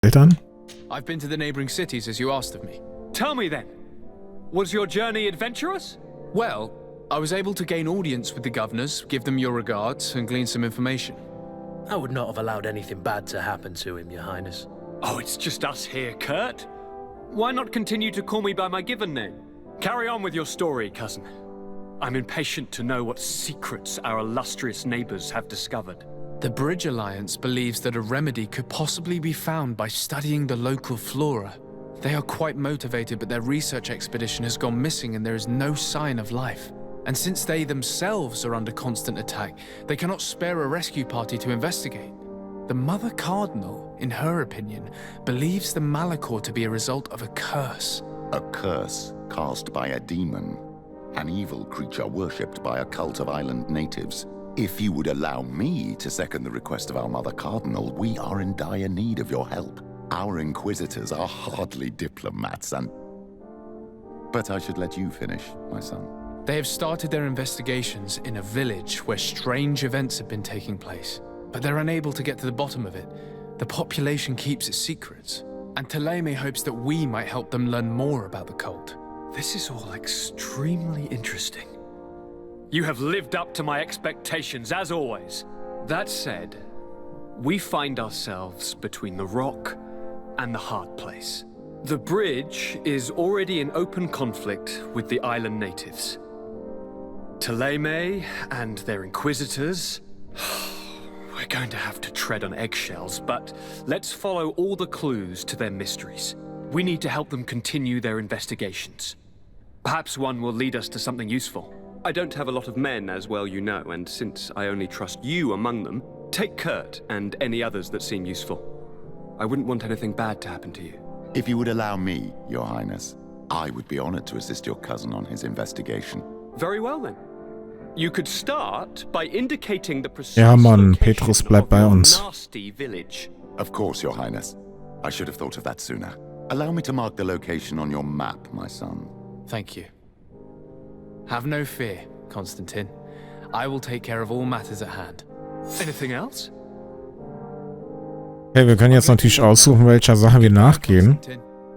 Eltern? I've been to the neighboring cities as you asked of me. Tell me then, was your journey adventurous? Well, I was able to gain audience with the governors, give them your regards, and glean some information. I would not have allowed anything bad to happen to him, Your Highness. Oh, it's just us here, Kurt. Why not continue to call me by my given name? Carry on with your story, cousin. I'm impatient to know what secrets our illustrious neighbors have discovered. The Bridge Alliance believes that a remedy could possibly be found by studying the local flora. They are quite motivated, but their research expedition has gone missing and there is no sign of life. And since they themselves are under constant attack, they cannot spare a rescue party to investigate. The Mother Cardinal, in her opinion, believes the Malachor to be a result of a curse. A curse cast by a demon. An evil creature worshipped by a cult of island natives. If you would allow me to second the request of our Mother Cardinal, we are in dire need of your help. Our inquisitors are hardly diplomats and... But I should let you finish, my son. They have started their investigations in a village where strange events have been taking place, but they're unable to get to the bottom of it. The population keeps its secrets, and Thélème hopes that we might help them learn more about the cult. This is all extremely interesting. You have lived up to my expectations, as always. That said, we find ourselves between the rock and the hard place. The bridge is already in open conflict with the island natives. Thélème and their inquisitors... We're going to have to tread on eggshells, but let's follow all the clues to their mysteries. We need to help them continue their investigations. Perhaps one will lead us to something useful. I don't have a lot of men, as well you know, and since I only trust you among them, take Kurt and any others that seem useful. I wouldn't want anything bad to happen to you. If you would allow me, Your Highness, I would be honored to assist your cousin on his investigation. Very well then. You could start by indicating the precise Ja, Mann, location Petrus bleibt of bei your uns. nasty village. Of course, Your Highness. I should have thought of that sooner. Allow me to mark the location on your map, my son. Thank you. Have no fear, Constantine. I will take care of all matters at hand. Anything else? Okay, wir können jetzt natürlich aussuchen, welcher Sache wir nachgehen.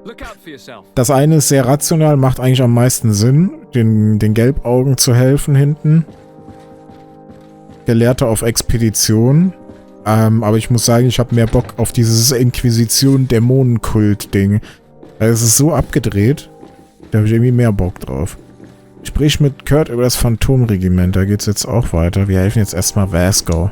Look out for yourself. Das eine ist sehr rational, macht eigentlich am meisten Sinn, den Gelbaugen zu helfen hinten. Gelehrter auf Expedition. Aber ich muss sagen, ich habe mehr Bock auf dieses Inquisition-Dämonenkult-Ding. Es ist so abgedreht, da habe ich irgendwie mehr Bock drauf. Sprich mit Kurt über das Phantomregiment, da geht's jetzt auch weiter. Wir helfen jetzt erstmal Vasco.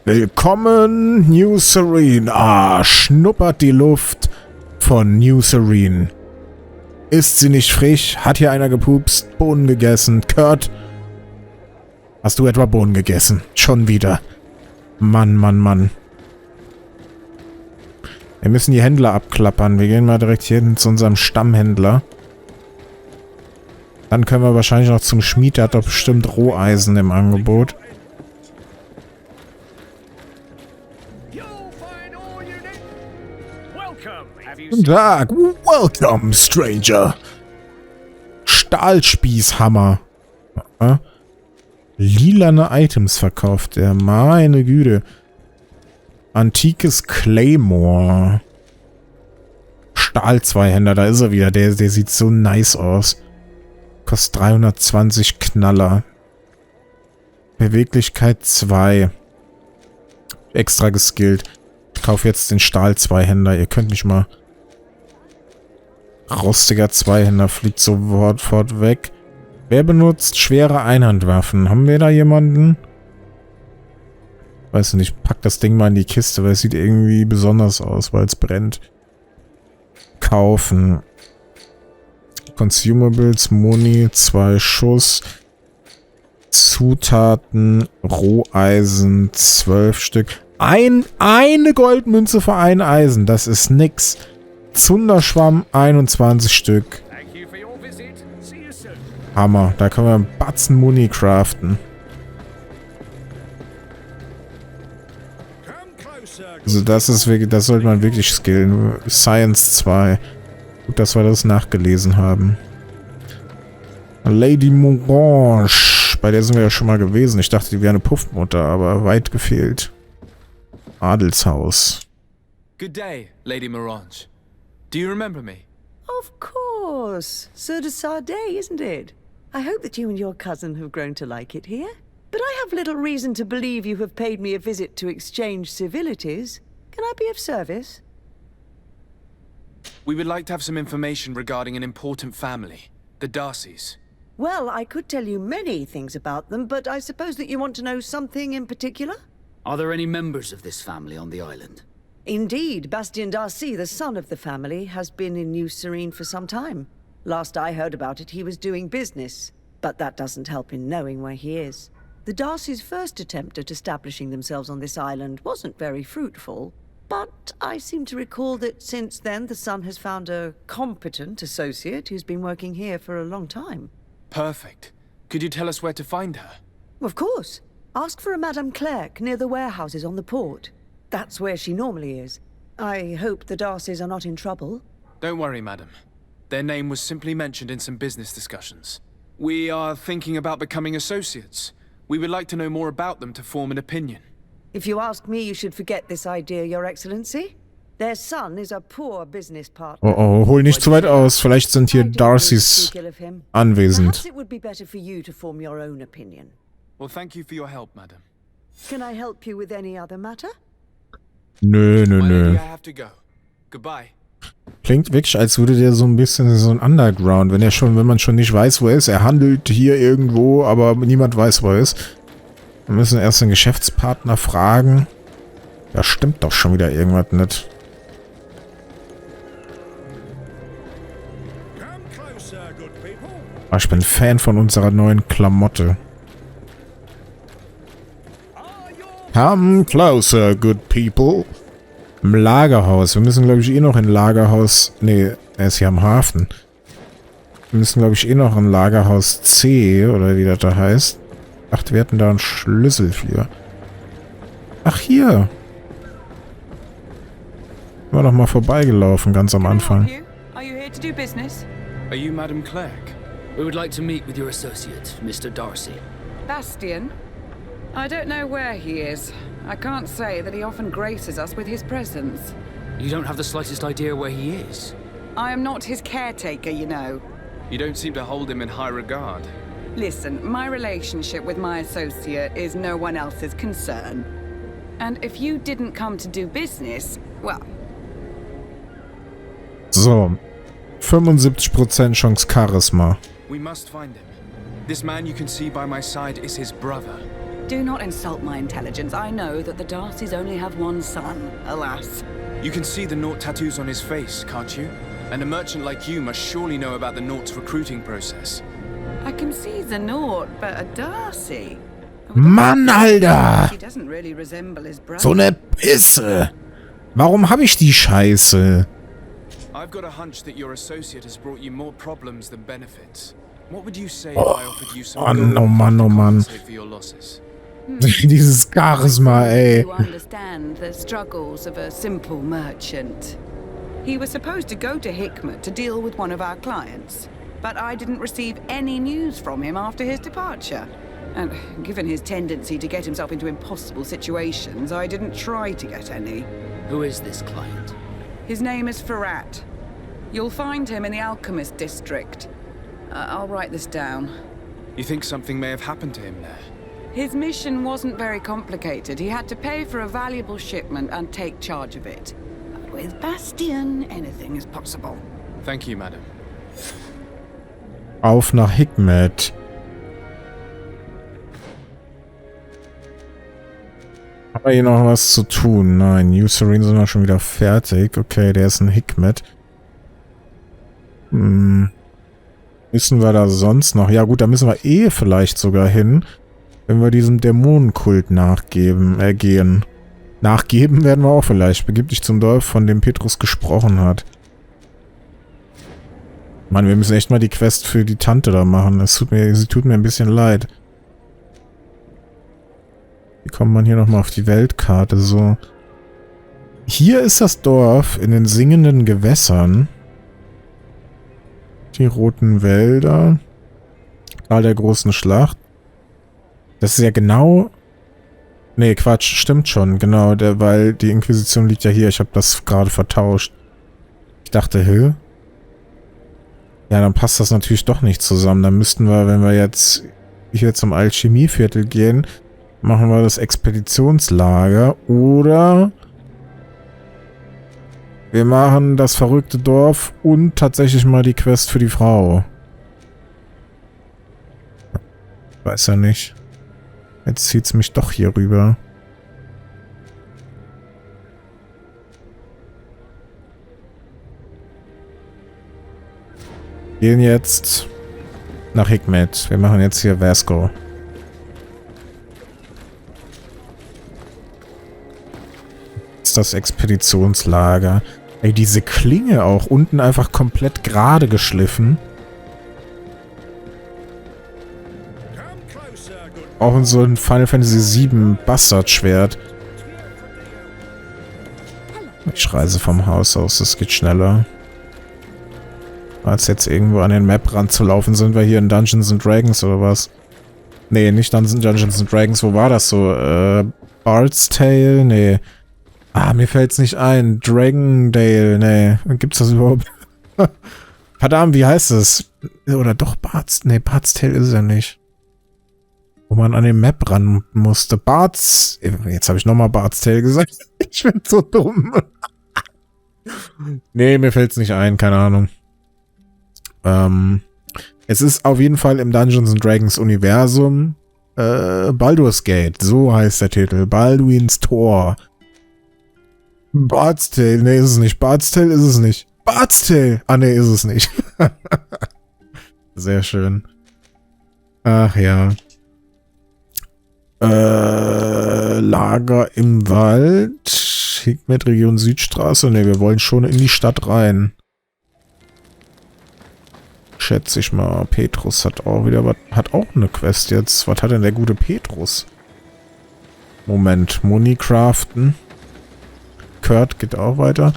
Willkommen, New Serene. Ah, schnuppert die Luft von New Serene. Ist sie nicht frisch? Hat hier einer gepupst? Bohnen gegessen? Kurt, hast du etwa Bohnen gegessen? Schon wieder. Mann, Mann, Mann. Wir müssen die Händler abklappern. Wir gehen mal direkt hier hin zu unserem Stammhändler. Dann können wir wahrscheinlich noch zum Schmied. Der hat doch bestimmt Roheisen im Angebot. Guten Tag. Welcome, Stranger. Stahlspießhammer. Lilane Items verkauft er. Meine Güte. Antikes Claymore. Stahl-Zweihänder, da ist er wieder. Der sieht so nice aus. Kostet 320 Knaller. Beweglichkeit 2. Extra geskillt. Ich kaufe jetzt den Stahl-Zweihänder. Ihr könnt mich mal... Rostiger Zweihänder fliegt sofort weg. Wer benutzt schwere Einhandwaffen? Haben wir da jemanden? Weiß nicht, pack das Ding mal in die Kiste, weil es sieht irgendwie besonders aus, weil es brennt. Kaufen. Consumables, Muni, 2 Schuss. Zutaten, Roheisen, 12 Stück. Eine Goldmünze für ein Eisen, das ist nix. Zunderschwamm, 21 Stück. Hammer, da können wir einen Batzen Muni craften. Also das sollte man wirklich skillen. Science 2. Gut, dass wir das nachgelesen haben. Lady Morange Bei der sind wir ja schon mal gewesen. Ich dachte, die wäre eine Puffmutter, aber weit gefehlt. Adelshaus. Good day, Lady Morange. Do you remember me? Of course. Sir de Sardet, isn't it? I hope that you and your cousin have grown to like it here. But I have little reason to believe you have paid me a visit to exchange civilities. Can I be of service? We would like to have some information regarding an important family, the Darcys. Well, I could tell you many things about them, but I suppose that you want to know something in particular? Are there any members of this family on the island? Indeed, Bastien Darcy, the son of the family, has been in New Serene for some time. Last I heard about it, he was doing business, but that doesn't help in knowing where he is. The Darcys' first attempt at establishing themselves on this island wasn't very fruitful, but I seem to recall that since then the son has found a competent associate who's been working here for a long time. Perfect. Could you tell us where to find her? Of course. Ask for a Madame Clerc near the warehouses on the port. That's where she normally is. I hope the Darcys are not in trouble. Don't worry, madam. Their name was simply mentioned in some business discussions. We are thinking about becoming associates. We would like to know more about them to form an opinion. If you ask me, you should forget this idea, Your Excellency. Their son is a poor business partner. Oh oh, hol nicht zu weit aus. Vielleicht sind hier Darcys anwesend. Perhaps it would be better for you to form your own opinion. Well, thank you for your help, madam. Can I help you with any other matter? Nö, nö, nö. I have to go. Goodbye. Klingt wirklich, als würde der so ein bisschen so ein Underground, wenn man schon nicht weiß, wo er ist. Er handelt hier irgendwo, aber niemand weiß, wo er ist. Wir müssen erst den Geschäftspartner fragen. Da stimmt doch schon wieder irgendwas nicht. Ah, ich bin Fan von unserer neuen Klamotte. Come closer, good people. Im Lagerhaus. Wir müssen, glaube ich, eh noch in Lagerhaus... Ne, er ist hier am Hafen. Wir müssen, glaube ich, eh noch in Lagerhaus C, oder wie das da heißt. Ach, wir hatten da einen Schlüssel für. Ach, hier. War doch mal vorbeigelaufen, ganz am Anfang. Are you here to do business? Are you Madame Clerc? We would like to meet with your associate, Mr. Darcy. Bastien? I don't know where he is. I can't say that he often graces us with his presence. You don't have the slightest idea where he is? I am not his caretaker, you know. You don't seem to hold him in high regard. Listen, my relationship with my associate is no one else's concern. And if you didn't come to do business, well... So. 75% Chance Charisma. We must find him. This man you can see by my side is his brother. Do not insult my intelligence. I know that the Darcys only have one son, alas. You can see the Naught tattoos on his face, can't you? And a merchant like you must surely know about the Naught's recruiting process. I can see the Naught, but a Darcy... Mann, Alter! He doesn't really resemble his brother. So eine Pisse! Warum habe ich die Scheiße? I've got a hunch that your associate has brought you more problems than benefits. What would you say if I offered you some gold oh Mann, oh Mann. for your losses? Dieses Charisma, ey. You understand the struggles of a simple merchant. He was supposed to go to Hikmet to deal with one of our clients, but I didn't receive any news from him after his departure. And given his tendency to get himself into impossible situations, I didn't try to get any. Who is this client? His name is Ferrat. You'll find him in the Alchemist district. I'll write this down. You think something may have happened to him there? His mission wasn't very complicated. He had to pay for a valuable shipment and take charge of it. With Bastien, anything is possible. Thank you, madam. Auf nach Hikmet. Haben wir hier noch was zu tun? Nein, New Serene sind wir schon wieder fertig. Okay, der ist ein Hikmet. Müssen wir da sonst noch? Ja gut, da müssen wir eh vielleicht sogar hin, wenn wir diesem Dämonenkult gehen. Nachgeben werden wir auch vielleicht. Begib dich zum Dorf, von dem Petrus gesprochen hat. Mann, wir müssen echt mal die Quest für die Tante da machen. Sie tut mir ein bisschen leid. Wie kommt man hier nochmal auf die Weltkarte? So. Hier ist das Dorf in den singenden Gewässern. Die roten Wälder. Tal der großen Schlacht. Das ist ja genau... Nee, Quatsch, stimmt schon, genau, weil die Inquisition liegt ja hier. Ich habe das gerade vertauscht. Ich dachte, hä? Ja, dann passt das natürlich doch nicht zusammen. Dann müssten wir, wenn wir jetzt hier zum Alchemieviertel gehen, machen wir das Expeditionslager. Oder wir machen das verrückte Dorf und tatsächlich mal die Quest für die Frau. Weiß ja nicht. Jetzt zieht's mich doch hier rüber. Gehen jetzt nach Hikmet. Wir machen jetzt hier Vasco. Das ist das Expeditionslager. Ey, diese Klinge auch unten einfach komplett gerade geschliffen. Auch in so ein Final Fantasy VII Bastardschwert. Ich reise vom Haus aus, das geht schneller. Als jetzt irgendwo an den Map ranzulaufen, sind wir hier in Dungeons and Dragons oder was? Nee, nicht Dungeons and Dragons, wo war das so? Bard's Tale? Nee. Ah, mir fällt's nicht ein. Dragondale? Nee. Gibt's das überhaupt? Verdammt, wie heißt es? Oder doch Bard's... Nee, Bard's Tale ist es ja nicht. Wo man an den Map ran musste. Bard's... Jetzt habe ich nochmal Bard's Tale gesagt. Ich bin so dumm. Nee, mir fällt's nicht ein. Keine Ahnung. Es ist auf jeden Fall im Dungeons and Dragons Universum Baldur's Gate. So heißt der Titel. Balduins Tor. Bard's Tale. Nee, ist es nicht. Bard's Tale ist es nicht. Bard's Tale. Ah, nee, ist es nicht. Sehr schön. Ach ja. Lager im Wald. Hikmet Region Südstraße. Ne, wir wollen schon in die Stadt rein. Schätze ich mal. Petrus hat auch wieder was. Hat auch eine Quest jetzt. Was hat denn der gute Petrus? Moment. Muni craften. Kurt geht auch weiter.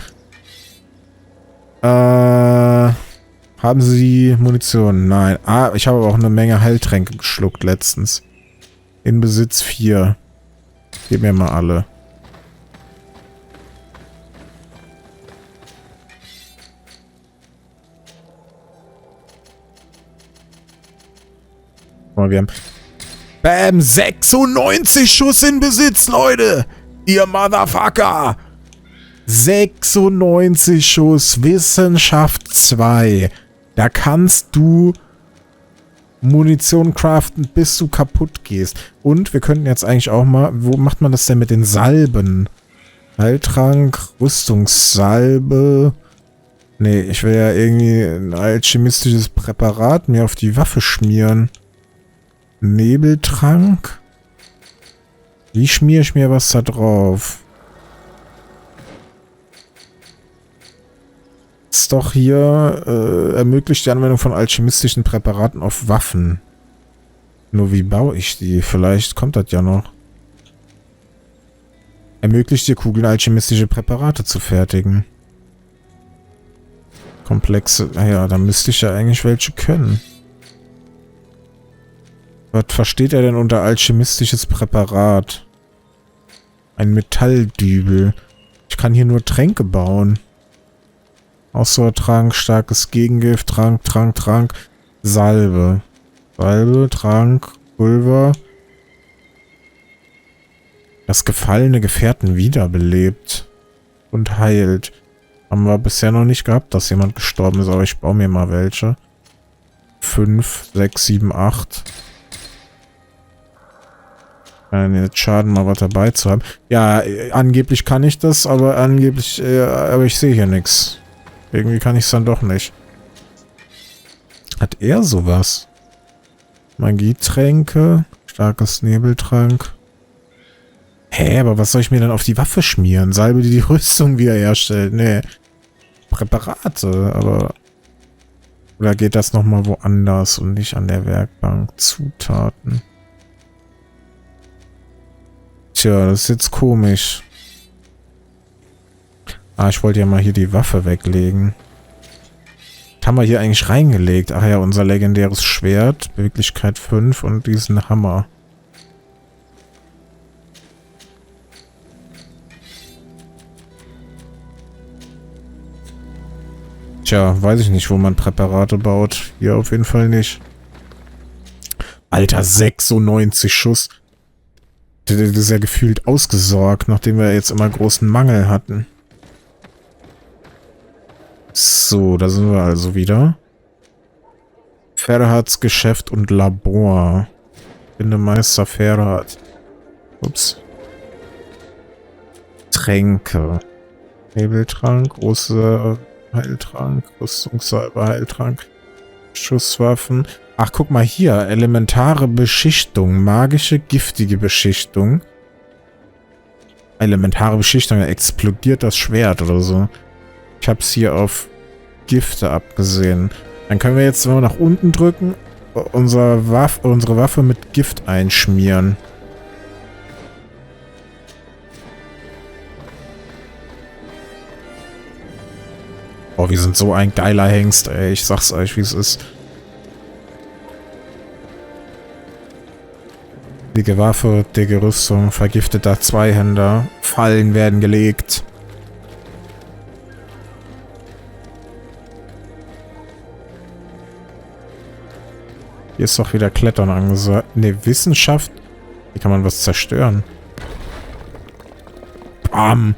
Haben Sie Munition? Nein. Ah, ich habe aber auch eine Menge Heiltränke geschluckt letztens. In Besitz 4. Gib mir mal alle. Wir haben... Bam! 96 Schuss in Besitz, Leute! Ihr Motherfucker! 96 Schuss, Wissenschaft 2. Da kannst du Munition craften, bis du kaputt gehst. Und wir könnten jetzt eigentlich auch mal... Wo macht man das denn mit den Salben? Heiltrank, Rüstungssalbe... Nee, ich will ja irgendwie ein alchemistisches Präparat mir auf die Waffe schmieren. Nebeltrank? Wie schmiere ich mir was da drauf? Ist doch hier ermöglicht die Anwendung von alchemistischen Präparaten auf Waffen. Nur wie baue ich die? Vielleicht kommt das ja noch. Ermöglicht dir Kugeln alchemistische Präparate zu fertigen. Komplexe... Naja, da müsste ich ja eigentlich welche können. Was versteht er denn unter alchemistisches Präparat? Ein Metalldübel. Ich kann hier nur Tränke bauen. Ausdauertrank, starkes Gegengift, Trank, Salbe. Salbe, Trank, Pulver. Das gefallene Gefährten wiederbelebt. Und heilt. Haben wir bisher noch nicht gehabt, dass jemand gestorben ist, aber ich baue mir mal welche. 5, 6, 7, 8. Jetzt Schaden mal was dabei zu haben. Ja, angeblich kann ich das, aber angeblich, aber ich sehe hier nichts. Irgendwie kann ich es dann doch nicht. Hat er sowas? Magietränke, starkes Nebeltrank. Hä, aber was soll ich mir dann auf die Waffe schmieren? Salbe, die die Rüstung wiederherstellt. Nee. Präparate, aber... Oder geht das nochmal woanders und nicht an der Werkbank? Zutaten. Tja, das ist jetzt komisch. Ah, ich wollte ja mal hier die Waffe weglegen. Was haben wir hier eigentlich reingelegt? Ach ja, unser legendäres Schwert. Beweglichkeit 5 und diesen Hammer. Tja, weiß ich nicht, wo man Präparate baut. Hier auf jeden Fall nicht. Alter, 96 Schuss. Das ist ja gefühlt ausgesorgt, nachdem wir jetzt immer großen Mangel hatten. So, da sind wir also wieder. Ferhats Geschäft und Labor. Finde Meister Ferhat. Ups. Tränke. Nebeltrank, große Heiltrank, Rüstungssalbe, Heiltrank, Schusswaffen. Ach, guck mal hier. Elementare Beschichtung. Magische, giftige Beschichtung. Elementare Beschichtung. Da explodiert das Schwert oder so. Ich hab's hier auf Gifte abgesehen. Dann können wir jetzt, wenn wir nach unten drücken, unsere Waffe mit Gift einschmieren. Oh, wir sind so ein geiler Hengst, ey. Ich sag's euch, wie es ist. Dicke Waffe, dicke Rüstung, vergifteter Zweihänder. Fallen werden gelegt. Hier ist doch wieder Klettern angesagt. Ne, Wissenschaft. Hier kann man was zerstören. Bam.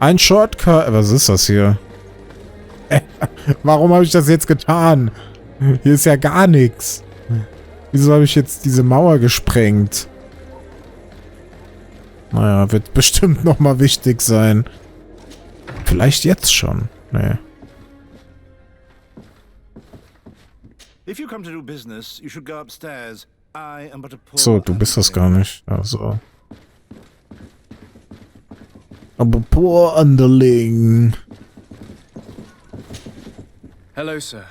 Ein Shortcut. Was ist das hier? Warum habe ich das jetzt getan? Hier ist ja gar nichts. Wieso habe ich jetzt diese Mauer gesprengt? Naja, wird bestimmt nochmal wichtig sein. Vielleicht jetzt schon. Nee. So, du bist das gar nicht. Also. Aber poor Underling. Hello, sir.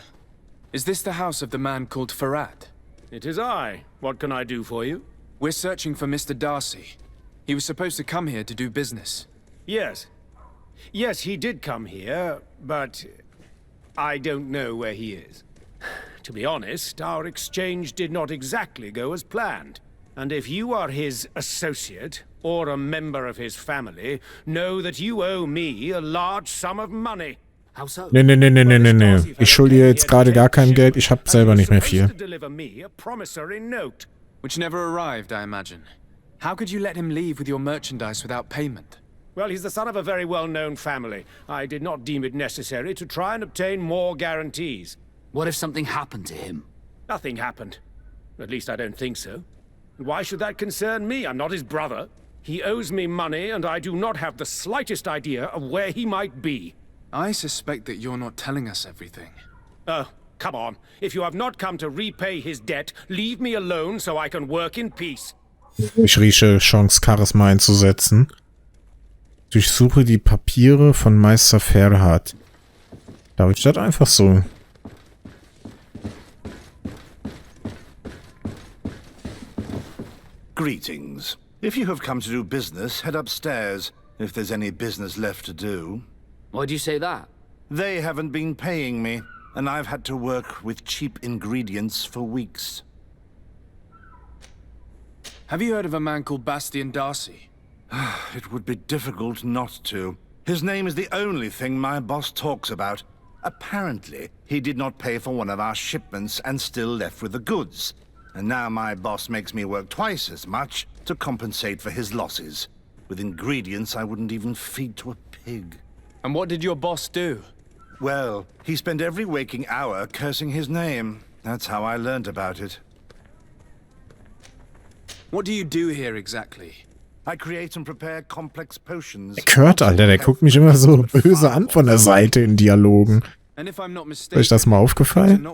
Is this the house of the man called Farad? It is I. What can I do for you? We're searching for Mr. Darcy. He was supposed to come here to do business. Yes. Yes, he did come here, but I don't know where he is. To be honest, our exchange did not exactly go as planned. And if you are his associate, or a member of his family, know that you owe me a large sum of money. Nee. Ich schulde dir jetzt gerade gar kein Geld. Ich hab selber nicht mehr viel. Which never arrived, I imagine. How could you let him leave with your merchandise without payment? Well, he's the son of a very well-known family. I did not deem it necessary to try and obtain more guarantees. What if something happened to him? Nothing happened. At least I don't think so. Why should that concern me? I'm not his brother. He owes me money, and I do not have the slightest idea of where he might be. I suspect that you're not telling us everything. Oh, come on. If you have not come to repay his debt, leave me alone so I can work in peace. Ich rieche Chance, Charisma einzusetzen. Durchsuche die Papiere von Meister Ferhat. Darf ich das einfach so? Greetings. If you have come to do business, head upstairs, if there's any business left to do. Why do you say that? They haven't been paying me, and I've had to work with cheap ingredients for weeks. Have you heard of a man called Bastian Darcy? It would be difficult not to. His name is the only thing my boss talks about. Apparently, he did not pay for one of our shipments and still left with the goods. And now my boss makes me work twice as much to compensate for his losses. With ingredients I wouldn't even feed to a pig. And what did your boss do? Well, he spent every waking hour cursing his name. That's how I learned about it. What do you do here exactly? I create and prepare complex potions. Kurt, Alter, der guckt mich immer so böse an von der Seite in Dialogen. Ist euch das mal aufgefallen?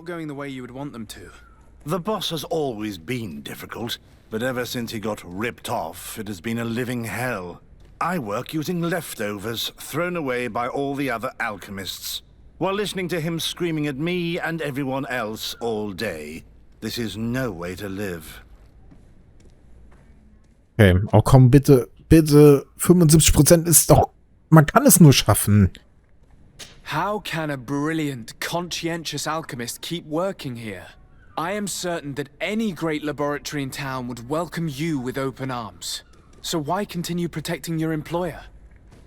The boss has always been difficult, but ever since he got ripped off, it has been a living hell. I work using leftovers thrown away by all the other alchemists, while listening to him screaming at me and everyone else all day. This is no way to live. Okay, oh komm, bitte, 75% ist doch... Man kann es nur schaffen. How can a brilliant, conscientious alchemist keep working here? I am certain that any great laboratory in town would welcome you with open arms. So why continue protecting your employer?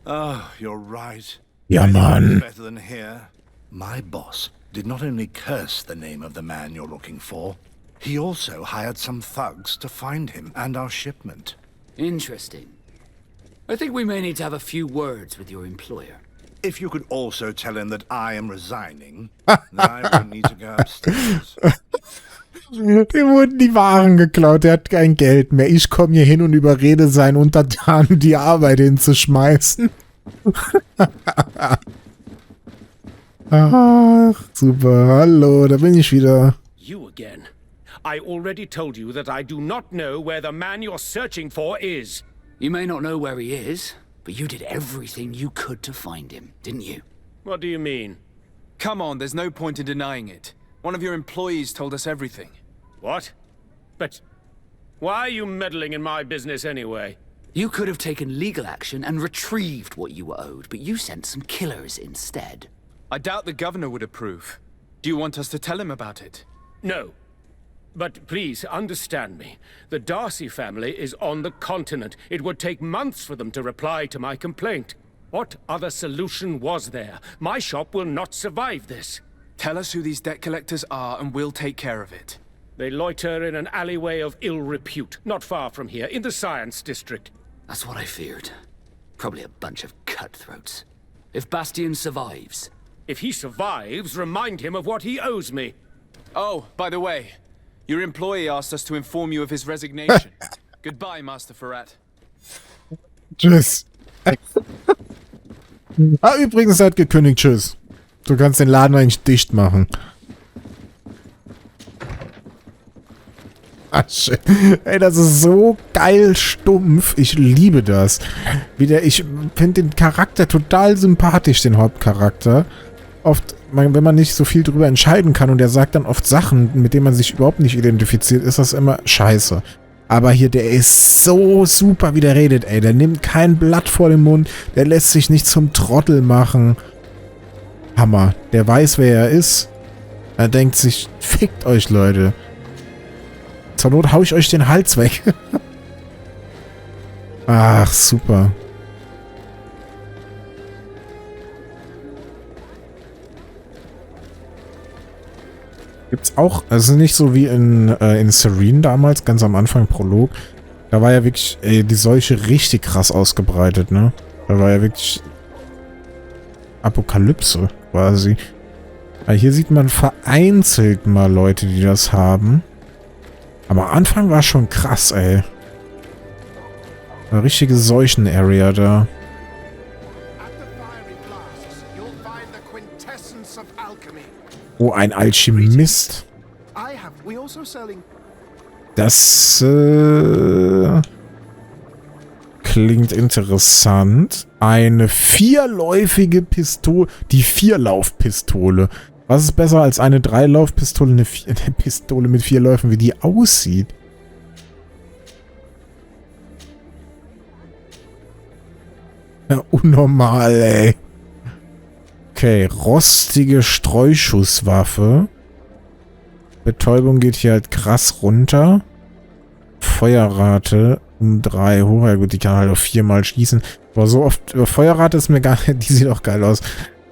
Oh, you're right. Ja, Mann. Better than here. My boss did not only curse the name of the man you're looking for, he also hired some thugs to find him and our shipment. Interesting. I think we may need to have a few words with your employer. If you could also tell him that I am resigning, then I will need to go upstairs. Dem wurden die Waren geklaut, der hat kein Geld mehr. Ich komme hier hin und überrede seinen Untertanen, die Arbeit hinzuschmeißen. Ach, super. Hallo, da bin ich wieder. You again. I already told you that I do not know where the man you're searching for is. You may not know where he is, but you did everything you could to find him, didn't you? What do you mean? Come on, there's no point in denying it. One of your employees told us everything. What? But why are you meddling in my business anyway? You could have taken legal action and retrieved what you were owed, but you sent some killers instead. I doubt the governor would approve. Do you want us to tell him about it? No. But please understand me. The Darcy family is on the continent. It would take months for them to reply to my complaint. What other solution was there? My shop will not survive this. Tell us who these debt collectors are and we'll take care of it. They loiter in an alleyway of ill repute, not far from here, in the Science District. That's what I feared. Probably a bunch of cutthroats. If Bastian survives... If he survives, remind him of what he owes me. Oh, by the way, your employee asked us to inform you of his resignation. Goodbye, Master Ferrat. Tschüss. Ah, übrigens, er hat gekündigt. Tschüss. Du kannst den Laden eigentlich dicht machen. Ah, shit. Ey, das ist so geil stumpf. Ich liebe das. Ich finde den Charakter total sympathisch, den Hauptcharakter. Oft, wenn man nicht so viel drüber entscheiden kann und der sagt dann oft Sachen, mit denen man sich überhaupt nicht identifiziert, ist das immer scheiße. Aber hier, der ist so super, wie der redet, ey. Der nimmt kein Blatt vor den Mund, der lässt sich nicht zum Trottel machen. Hammer. Der weiß, wer er ist. Er denkt sich, fickt euch, Leute. Zur Not hau ich euch den Hals weg. Ach, super. Gibt's auch, also nicht so wie in Serene damals, ganz am Anfang, Prolog. Da war ja wirklich die Seuche richtig krass ausgebreitet, ne? Da war ja wirklich Apokalypse, quasi. Aber hier sieht man vereinzelt mal Leute, die das haben. Aber am Anfang war schon krass, ey. Eine richtige Seuchen-Area da. Oh, ein Alchemist. Das klingt interessant. Eine vierläufige Pistole. Die Vierlaufpistole. Was ist besser als eine Dreilaufpistole? Eine Pistole mit 4 Läufen, wie die aussieht. Ja, unnormal, ey. Okay, rostige Streuschusswaffe. Betäubung geht hier halt krass runter. Feuerrate um 3 hoch. Ja gut, die kann halt auf 4-mal schießen. Aber so oft... Feuerrate ist mir gar nicht... Die sieht auch geil aus.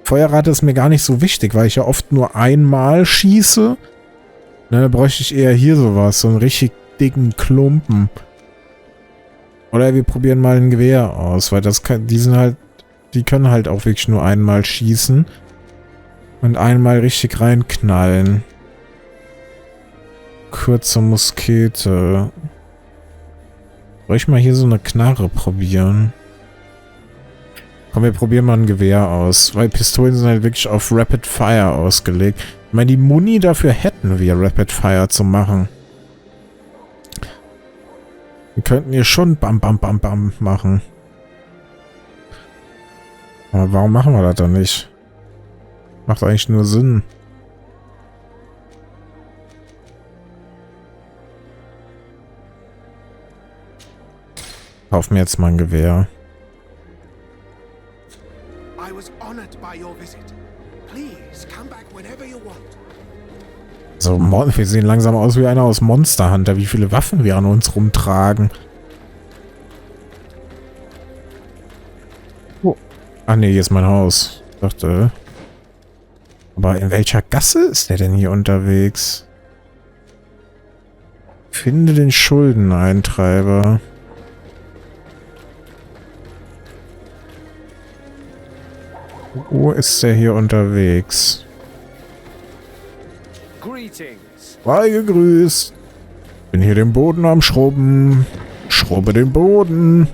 Feuerrate ist mir gar nicht so wichtig, weil ich ja oft nur einmal schieße. Na, da bräuchte ich eher hier sowas. So einen richtig dicken Klumpen. Oder wir probieren mal ein Gewehr aus, weil das kann... Die sind halt... Die können halt auch wirklich nur einmal schießen. Und einmal richtig reinknallen. Kurze Muskete. Soll ich mal hier so eine Knarre probieren? Komm, wir probieren mal ein Gewehr aus. Weil Pistolen sind halt wirklich auf Rapid Fire ausgelegt. Ich meine, die Muni dafür hätten wir, Rapid Fire zu machen. Wir könnten hier schon Bam Bam Bam Bam machen. Aber warum machen wir das dann nicht? Macht eigentlich nur Sinn. Kauf mir jetzt mal ein Gewehr. So, wir sehen langsam aus wie einer aus Monster Hunter, wie viele Waffen wir an uns rumtragen. Oh. Ach nee, hier ist mein Haus. Ich dachte. Aber in welcher Gasse ist der denn hier unterwegs? Finde den Schuldeneintreiber. Wo ist der hier unterwegs? Sei gegrüßt. Bin hier den Boden am Schrubben. Schrubbe den Boden.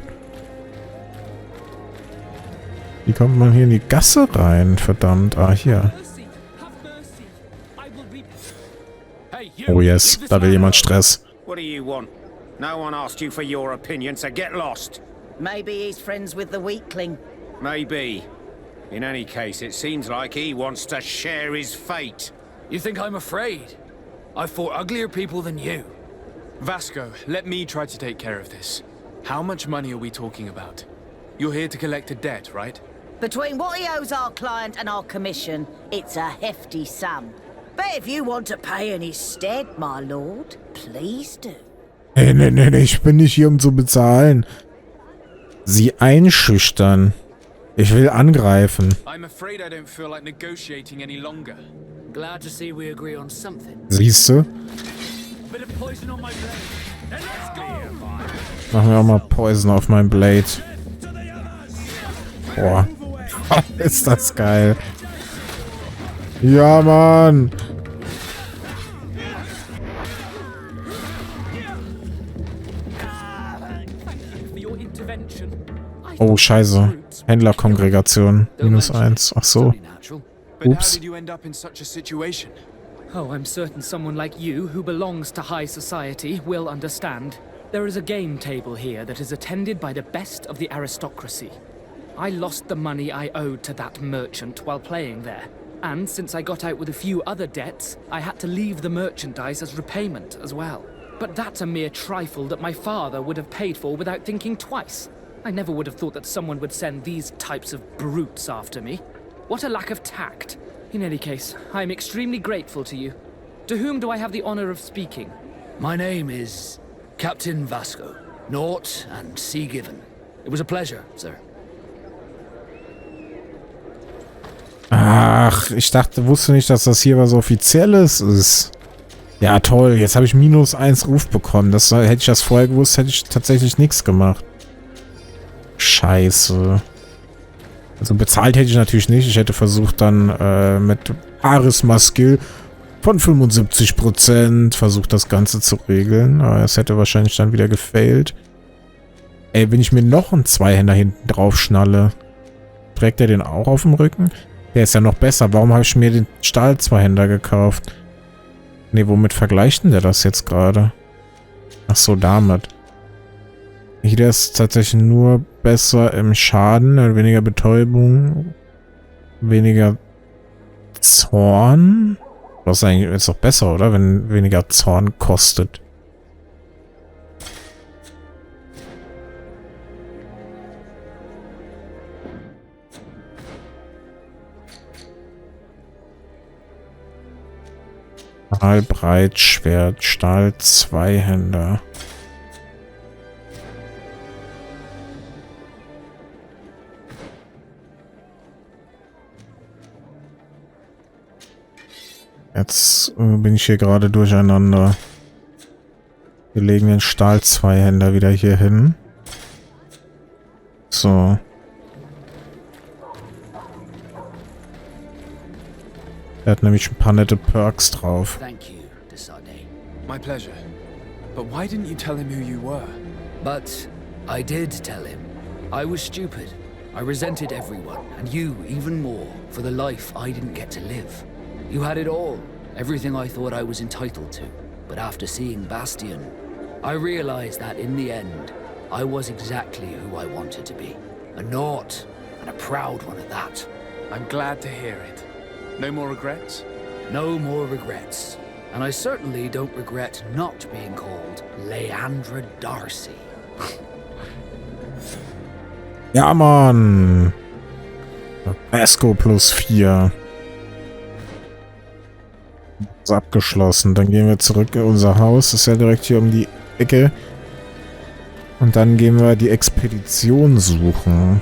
Wie kommt man hier in die Gasse rein? Verdammt. Ah, hier. Oh yes, da will jemand Stress. What do you want? No one asked you for your opinion, so get lost. Maybe he's friends with the weakling. Maybe. In any case, it seems like he wants to share his fate. You think I'm afraid? I fought uglier people than you. Vasco, let me try to take care of this. How much money are we talking about? You're here to collect a debt, right? Between what he owes our client and our commission, it's a hefty sum. But if you want to pay in his stead, my lord, please do. Nee, ich bin nicht hier, um zu bezahlen. Sie einschüchtern. Ich will angreifen. I'm afraid I don't feel like negotiating any longer. Glad to see we agree on something. Siehst du? Bit of poison on my blade. And let's go. Machen wir auch mal Poison auf mein Blade. Boah. Ist das geil. Ja, Mann. Oh, scheiße. Händlerkongregation. -1. Ach so. Ups. Oh, I'm certain someone like you, who belongs to high society, will understand. There is a game table here that is attended by the best of the aristocracy. I lost the money I owed to that merchant while playing there. And since I got out with a few other debts, I had to leave the merchandise as repayment as well. But that's a mere trifle that my father would have paid for without thinking twice. I never would have thought that someone would send these types of brutes after me. What a lack of tact. In any case, I am extremely grateful to you. To whom do I have the honor of speaking? My name is Captain Vasco. Naught and sea given. It was a pleasure, sir. Ach, ich wusste nicht, dass das hier was Offizielles ist. Ja, toll. Jetzt habe ich -1 Ruf bekommen. Hätte ich das vorher gewusst, hätte ich tatsächlich nichts gemacht. Scheiße. Also bezahlt hätte ich natürlich nicht. Ich hätte versucht dann mit Charisma-Skill von 75% versucht das Ganze zu regeln. Aber es hätte wahrscheinlich dann wieder gefailt. Ey, wenn ich mir noch einen Zweihänder hinten drauf schnalle, trägt er den auch auf dem Rücken? Der ist ja noch besser. Warum habe ich mir den Stahl-Zweihänder gekauft? Ne, womit vergleicht denn der das jetzt gerade? Ach so, damit. Hier ist tatsächlich nur besser im Schaden, weniger Betäubung, weniger Zorn. Das ist eigentlich jetzt doch besser, oder? Wenn weniger Zorn kostet. Stahlbreitschwert, Stahl-Zweihänder. Jetzt bin ich hier gerade durcheinander. Wir legen den Stahl-Zweihänder wieder hier hin. So. Er hat nämlich ein paar nette Perks drauf. Thank you, Dasein. My pleasure. But why didn't you tell him who you were? But I did tell him. I was stupid. I resented everyone, and you even more, for the life I didn't get to live. You had it all, everything I thought I was entitled to. But after seeing Bastion, I realized that in the end, I was exactly who I wanted to be. A naught, and a proud one at that. I'm glad to hear it. No more regrets? No more regrets. And I certainly don't regret not being called Leandra Darcy. Ja, Mann. Vasco +4. Ist abgeschlossen. Dann gehen wir zurück in unser Haus. Ist ja direkt hier um die Ecke. Und dann gehen wir die Expedition suchen.